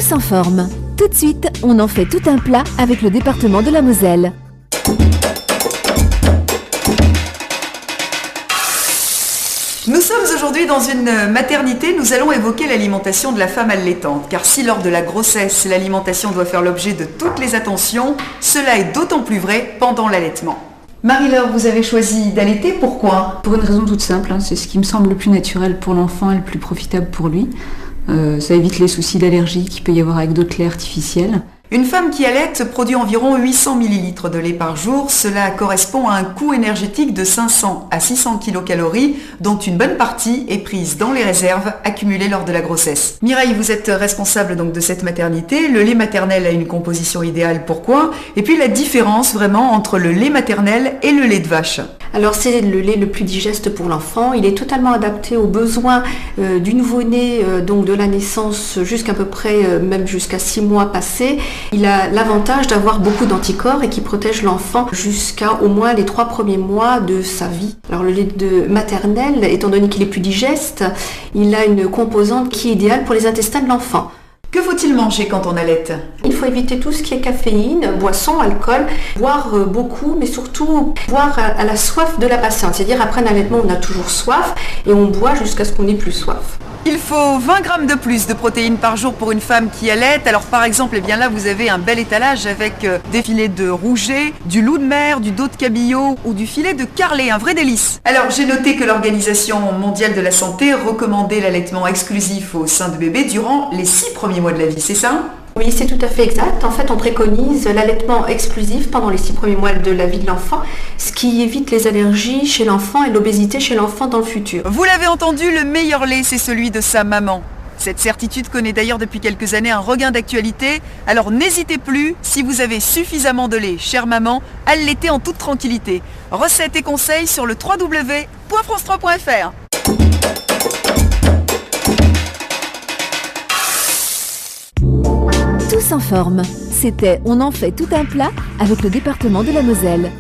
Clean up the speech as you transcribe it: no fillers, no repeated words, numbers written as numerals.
Tous en forme. Tout de suite, on en fait tout un plat avec le département de la Moselle. Nous sommes aujourd'hui dans une maternité, nous allons évoquer l'alimentation de la femme allaitante. Car si lors de la grossesse, l'alimentation doit faire l'objet de toutes les attentions, cela est d'autant plus vrai pendant l'allaitement. Marie-Laure, vous avez choisi d'allaiter, pourquoi ? Pour une raison toute simple, c'est ce qui me semble le plus naturel pour l'enfant et le plus profitable pour lui. Ça évite les soucis d'allergie qu'il peut y avoir avec d'autres laits artificiels. Une femme qui allaite produit environ 800 ml de lait par jour. Cela correspond à un coût énergétique de 500 à 600 kcal, dont une bonne partie est prise dans les réserves accumulées lors de la grossesse. Mireille, vous êtes responsable donc de cette maternité. Le lait maternel a une composition idéale, pourquoi ? Et puis la différence vraiment entre le lait maternel et le lait de vache. Alors c'est le lait le plus digeste pour l'enfant, il est totalement adapté aux besoins du nouveau-né, donc de la naissance jusqu'à peu près, même jusqu'à 6 mois passés. Il a l'avantage d'avoir beaucoup d'anticorps et qui protège l'enfant jusqu'à au moins les 3 premiers mois de sa vie. Alors le lait maternel, étant donné qu'il est plus digeste, il a une composante qui est idéale pour les intestins de l'enfant. Que faut-il manger quand on allaite ? Il faut éviter tout ce qui est caféine, boisson, alcool, boire beaucoup, mais surtout boire à la soif de la patiente. C'est-à-dire après un allaitement, on a toujours soif et on boit jusqu'à ce qu'on n'ait plus soif. Il faut 20 grammes de plus de protéines par jour pour une femme qui allaite. Alors par exemple, là vous avez un bel étalage avec des filets de rouget, du loup de mer, du dos de cabillaud ou du filet de carlet, un vrai délice. Alors j'ai noté que l'Organisation mondiale de la santé recommandait l'allaitement exclusif au sein de bébé durant les 6 premiers mois de la vie, c'est ça ? Oui, c'est tout à fait exact. En fait, on préconise l'allaitement exclusif pendant les 6 premiers mois de la vie de l'enfant, ce qui évite les allergies chez l'enfant et l'obésité chez l'enfant dans le futur. Vous l'avez entendu, le meilleur lait, c'est celui de sa maman. Cette certitude connaît d'ailleurs depuis quelques années un regain d'actualité. Alors n'hésitez plus, si vous avez suffisamment de lait, chère maman, à l'allaiter en toute tranquillité. Recettes et conseils sur le www.france3.fr. Tous en forme. C'était On en fait tout un plat avec le département de la Moselle.